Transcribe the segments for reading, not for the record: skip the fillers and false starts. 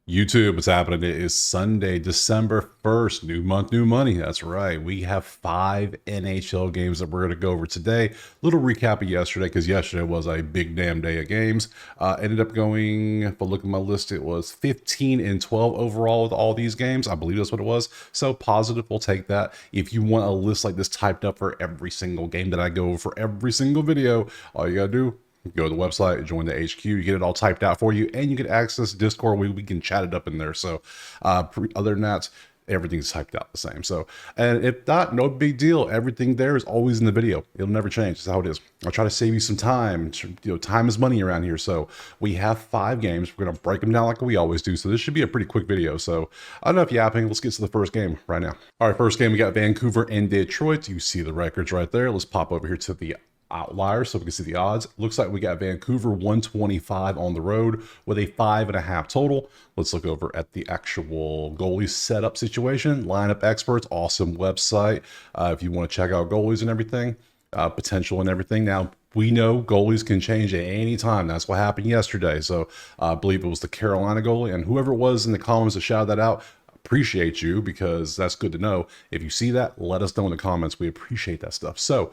YouTube, what's happening? It is Sunday, December 1st. New month, new money. That's right. We have 5 NHL games that we're going to go over today. Little recap of yesterday, because yesterday was a big damn day of games. Ended up going, if I look at my list, it was 15 and 12 overall with all these games. I believe that's what it was. So positive, we'll take that. If you want a list like this typed up for every single game that I go over for every single video, all you got to do, go to the website, join the HQ, you get it all typed out for you, and you can access Discord. We can chat it up in there. So other than that, everything's typed out the same. So, and if not, no big deal. Everything there is always in the video. It'll never change. That's how it is. I'll try to save you some time. You know, time is money around here. So we have 5 games. We're going to break them down like we always do. So this should be a pretty quick video. So I don't know if yapping. Let's get to the first game right now. All right, first game, we got Vancouver and Detroit. You see the records right there. Let's pop over here to the outlier so we can see the odds. Looks like we got Vancouver 125 on the road with a 5.5 total. Let's look over at the actual goalie setup situation. Lineup Experts, awesome website. If you want to check out goalies and everything, potential and everything. Now, we know goalies can change at any time. That's what happened yesterday. So I believe it was the Carolina goalie, and whoever it was in the comments that shouted that out, appreciate you, because that's good to know. If you see that, let us know in the comments. We appreciate that stuff. So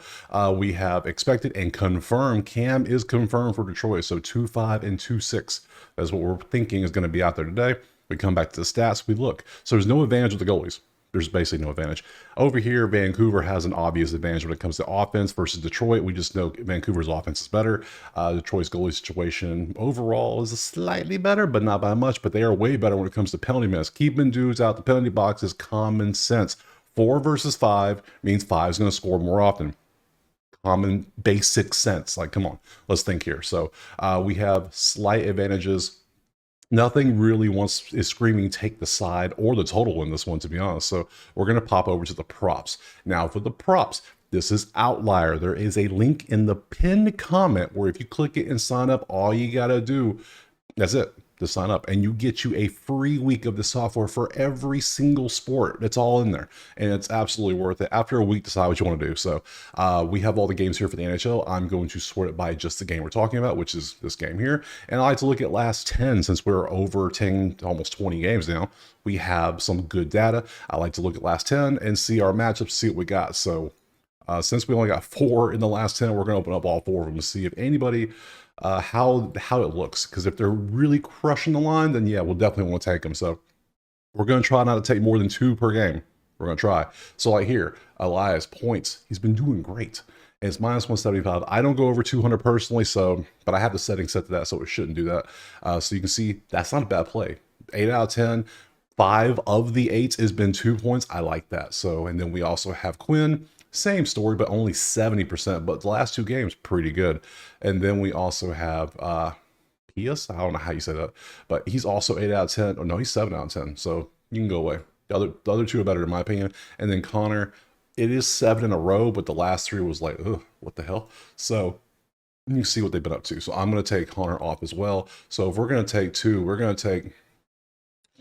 we have expected and confirmed. Cam is confirmed for Detroit. So 2-5 and 2-6. That's what we're thinking is going to be out there today. We come back to the stats. We look. So there's no advantage with the goalies. There's basically no advantage. Over here, Vancouver has an obvious advantage when it comes to offense versus Detroit. We just know Vancouver's offense is better. Detroit's goalie situation overall is slightly better, but not by much. But they are way better when it comes to penalty minutes. Keeping dudes out the penalty box is common sense. 4 versus 5 means 5 is going to score more often. Common basic sense. Like, come on, let's think here. So we have slight advantages. Nothing really is screaming take the side or the total in this one, to be honest. So we're going to pop over to the props. Now for the props, this is Outlier. There is a link in the pinned comment where if you click it and sign up, all you got to do, that's it, to sign up, and you get you a free week of the software for every single sport. It's all in there, and it's absolutely worth it. After a week, decide what you want to do. So we have all the games here for the NHL. I'm going to sort it by just the game we're talking about, which is this game here. And I like to look at last 10, since we're over 10, almost 20 games now. We have some good data. I like to look at last 10 and see our matchups, see what we got. So since we only got 4 in the last 10, we're going to open up all 4 of them to see if anybody how it looks, because if they're really crushing the line, then yeah, we'll definitely want to take them. So we're going to try not to take more than 2 per game. We're going to try. So like here, Elias points, he's been doing great, and it's minus 175. I don't go over 200 personally, so, but I have the settings set to that, so it shouldn't do that. So you can see that's not a bad play. 8 out of 10. 5 of the 8 has been 2 points. I like that. So, and then we also have Quinn. Same story, but only 70%. But the last 2 games, pretty good. And then we also have Pius. I don't know how you say that, but he's also 8 out of 10. Oh no, he's 7 out of 10. So you can go away. The other 2 are better in my opinion. And then Connor, it is 7 in a row, but the last 3 was like, ugh, what the hell? So you see what they've been up to. So I'm going to take Connor off as well. So if we're going to take 2, we're going to take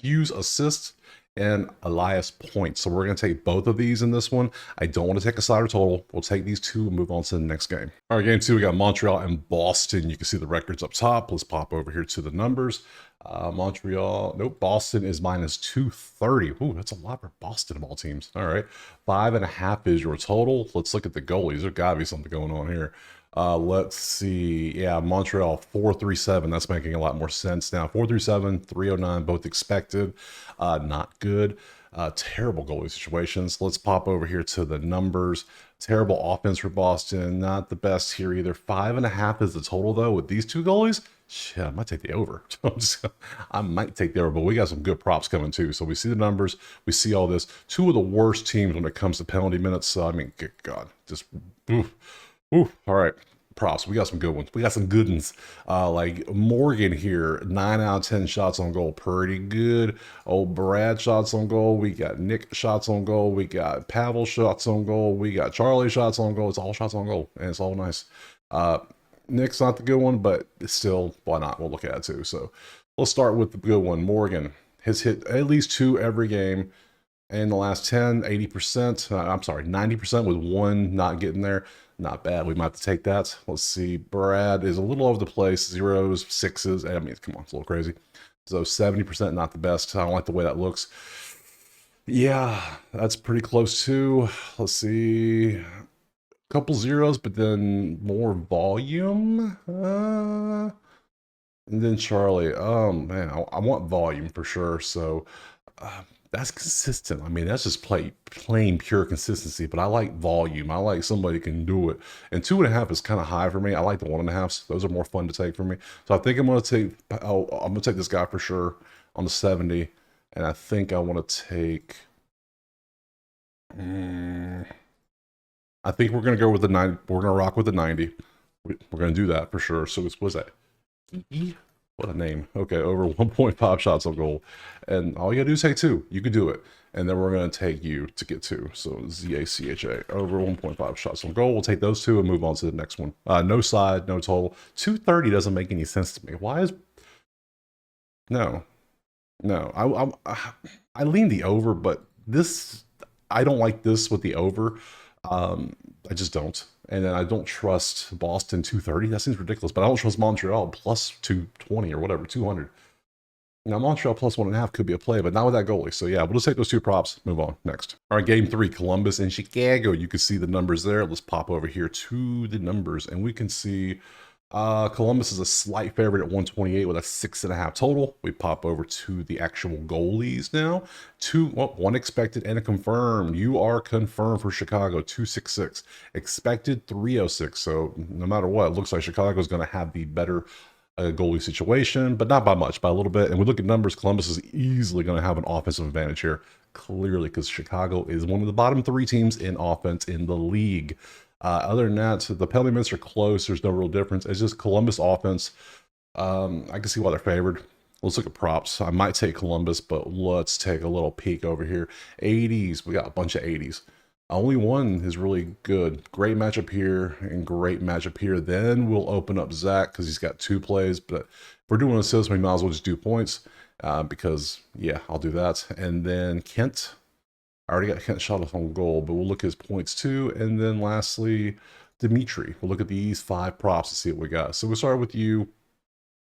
Hughes assists and Elias points. So we're going to take both of these in this one. I don't want to take a side or total. We'll take these 2 and move on to the next game. All right, game 2, we got Montreal and Boston. You can see the records up top. Let's pop over here to the numbers. Montreal, nope, Boston is minus 230. Ooh, that's a lot for Boston of all teams. All right, 5.5 is your total. Let's look at the goalies. There's got to be something going on here. Let's see. Yeah, Montreal 437. That's making a lot more sense now. 437, 309, both expected. Not good. Terrible goalie situations. Let's pop over here to the numbers. Terrible offense for Boston. Not the best here either. 5.5 is the total though with these 2 goalies. Shit, I might take the over. I might take the over, but we got some good props coming too. So we see the numbers, we see all this. 2 of the worst teams when it comes to penalty minutes. So I mean, good God, just oof. Ooh, all right. Props. We got some good ones. We got some good ones. Like Morgan here, 9 out of 10 shots on goal. Pretty good. Old Brad shots on goal. We got Nick shots on goal. We got Pavel shots on goal. We got Charlie shots on goal. It's all shots on goal, and it's all nice. Nick's not the good one, but it's still, why not? We'll look at it too. So let's start with the good one. Morgan has hit at least 2 every game. In the last 10, 80%, I'm sorry, 90% with 1 not getting there. Not bad. We might have to take that. Let's see. Brad is a little over the place. 0s, 6s. I mean, come on, it's a little crazy. So 70%, not the best. I don't like the way that looks. Yeah, that's pretty close too. Let's see. A couple zeros, but then more volume. And then Charlie. Oh man, I want volume for sure. So that's consistent. I mean, that's just plain pure consistency. But I like volume. I like somebody can do it. And 2.5 is kind of high for me. I like the 1.5s. Those are more fun to take for me. So I think I'm gonna take. Oh, I'm gonna take this guy for sure on the 70. And I think I want to take. I think we're gonna go with the 90. We're gonna rock with the 90. We're gonna do that for sure. So what's that? What a name. Okay, over 1.5 shots on goal. And all you gotta do is take 2. You can do it. And then we're gonna take you to get 2. So ZACHA, over 1.5 shots on goal. We'll take those 2 and move on to the next one. No side, no total. 230 doesn't make any sense to me. Why is... No. I lean the over, but this... I don't like this with the over. I just don't. And then I don't trust Boston 230. That seems ridiculous. But I don't trust Montreal plus 220 or whatever, 200. Now, Montreal plus 1.5 could be a play, but not with that goalie. So, yeah, we'll just take those 2 props. Move on. Next. All right, game 3, Columbus and Chicago. You can see the numbers there. Let's pop over here to the numbers, and we can see Columbus is a slight favorite at 128 with a 6.5 total. We pop over to the actual goalies now. 1 expected and a confirmed. You are confirmed for Chicago, 266. Expected 306. So no matter what, it looks like Chicago is going to have the better goalie situation, but not by much, by a little bit. And we look at numbers, Columbus is easily going to have an offensive advantage here, clearly, because Chicago is one of the bottom 3 teams in offense in the league. Other than that, the penalty minutes are close. There's no real difference. It's just Columbus offense. I can see why they're favored. Let's look at props. I might take Columbus, but let's take a little peek over here. 80s. We got a bunch of 80s. Only one is really good. Great matchup here and great matchup here. Then we'll open up Zach because he's got 2 plays. But if we're doing assists, we might as well just do points because, yeah, I'll do that. And then Kent. I already got Kent shot off on goal, but we'll look at his points too. And then lastly, Dimitri. We'll look at these 5 props to see what we got. So we'll start with you.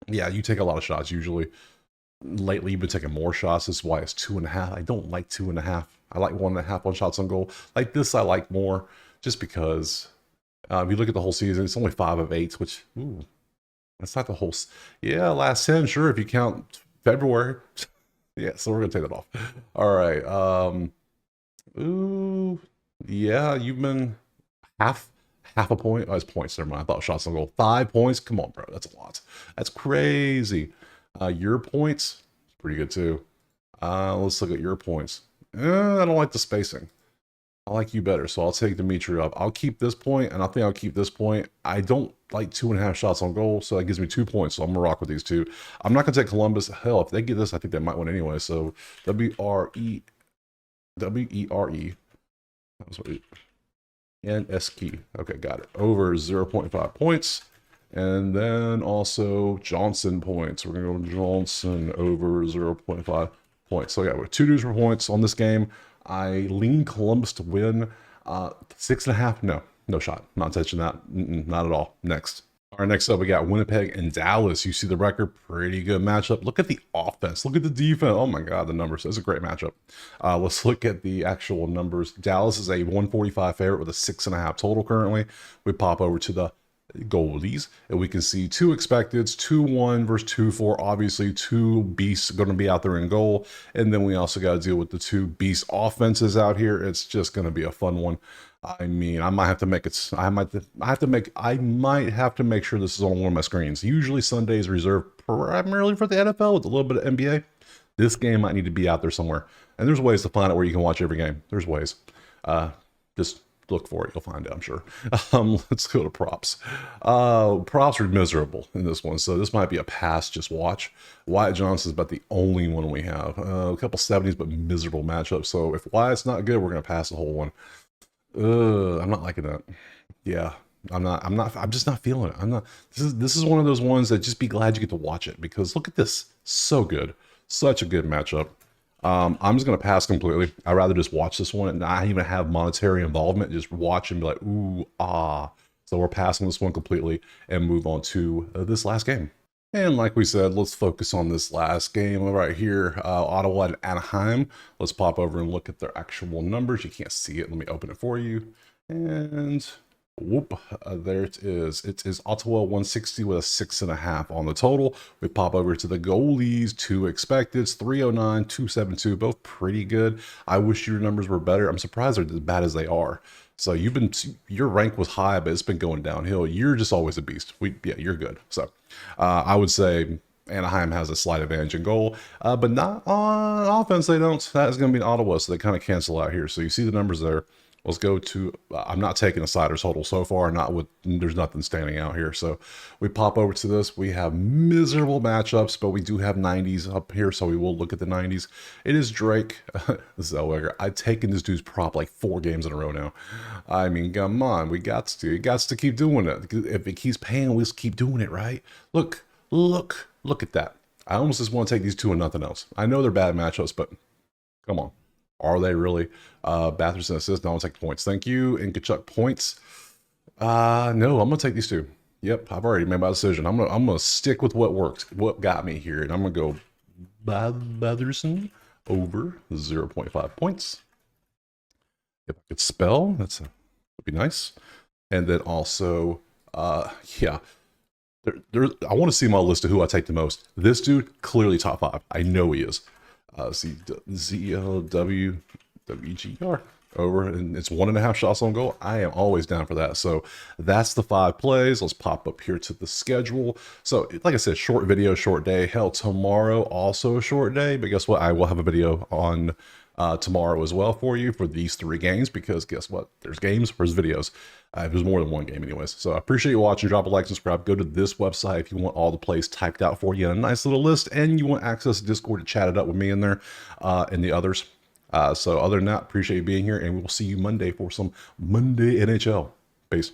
Yeah, you take a lot of shots usually. Lately, you've been taking more shots. This is why it's 2.5. I don't like 2.5. I like 1.5 on shots on goal. Like this, I like more just because if you look at the whole season, it's only 5 of 8, which, ooh, that's not the whole. Yeah, last 10, sure, if you count February. Yeah, so we're going to take that off. All right. Ooh, yeah, you've been half a point. Oh, it's points. Never mind. I thought shots on goal. 5 points. Come on, bro. That's a lot. That's crazy. Your points, pretty good too. Let's look at your points. I don't like the spacing. I like you better, so I'll take Dimitri up. I'll keep this point, and I think I'll keep this point. I don't like 2.5 shots on goal, so that gives me 2 points, so I'm going to rock with these 2. I'm not going to take Columbus. Hell, if they get this, I think they might win anyway, so W-R-E. That was what N-S-K. Okay, got it. Over 0.5 points. And then also Johnson points. We're going to go Johnson over 0.5 points. So yeah, we're 2 dudes for points on this game. I lean Columbus to win. 6.5, no shot. Not touching that. Not at all. Next. All right, next up, we got Winnipeg and Dallas. You see the record, pretty good matchup. Look at the offense. Look at the defense. Oh my God, the numbers. It's a great matchup. Let's look at the actual numbers. Dallas is a 145 favorite with a 6.5 total currently. We pop over to the goalies, and we can see 2 expecteds, 2-1 versus 2-4. Obviously, 2 beasts going to be out there in goal, and then we also got to deal with the 2 beast offenses out here. It's just going to be a fun one. I mean, I might have to make it. I might have to make sure this is on one of my screens. Usually, Sunday is reserved primarily for the NFL with a little bit of NBA. This game might need to be out there somewhere, and there's ways to find out where you can watch every game. There's ways. Just look for it. You'll find it, I'm sure. Let's go to props. Props are miserable in this one, so this might be a pass. Just watch. Wyatt Johnson's about the only one we have. A couple 70s, but miserable matchups. So if Wyatt's not good, we're gonna pass the whole one. I'm not liking that. Yeah, I'm just not feeling it. This is one of those ones that just be glad you get to watch it, because look at this. So good. Such a good matchup. I'm just going to pass completely. I'd rather just watch this one and not even have monetary involvement. Just watch and be like, ooh, ah. So we're passing this one completely and move on to this last game. And like we said, let's focus on this last game right here, Ottawa and Anaheim. Let's pop over and look at their actual numbers. You can't see it. Let me open it for you. And whoop, there it is. It is Ottawa 160 with a 6.5 on the total. We pop over to the goalies, 2 expected, 309, 272, both pretty good. I wish your numbers were better. I'm surprised they're as bad as they are. So your rank was high, but it's been going downhill. You're just always a beast. Yeah, you're good. So I would say Anaheim has a slight advantage in goal, but not on offense. They don't. That is going to be in Ottawa, so they kind of cancel out here. So you see the numbers there. Let's go to, I'm not taking a slider total so far, there's nothing standing out here. So we pop over to this. We have miserable matchups, but we do have 90s up here, so we will look at the 90s. It is Drake Zellweger. I've taken this dude's prop like 4 games in a row now. I mean, come on, we got to keep doing it. If it keeps paying, we'll just keep doing it, right? Look at that. I almost just want to take these 2 and nothing else. I know they're bad matchups, but come on. Are they really? Batherson assists. No, I'll take points. Thank you. And Kachuk points. No, I'm gonna take these 2. Yep, I've already made my decision. I'm gonna stick with what works, what got me here, and I'm gonna go Batherson over 0.5 points. If I could spell, would be nice. And then also, yeah. I want to see my list of who I take the most. This dude, clearly top 5. I know he is. See ZLWWGR over, and it's 1.5 shots on goal. I am always down for that. So that's the 5 plays. Let's pop up here to the schedule. So like I said, short video, short day. Hell, tomorrow also a short day, but guess what? I will have a video on tomorrow as well for you for these 3 games, because guess what? There's games, there's videos. There's more than 1 game anyways. So I appreciate you watching. Drop a like, subscribe. Go to this website if you want all the plays typed out for you in a nice little list, and you want access to Discord to chat it up with me in there and the others. So other than that, appreciate you being here, and we will see you Monday for some Monday NHL. Peace.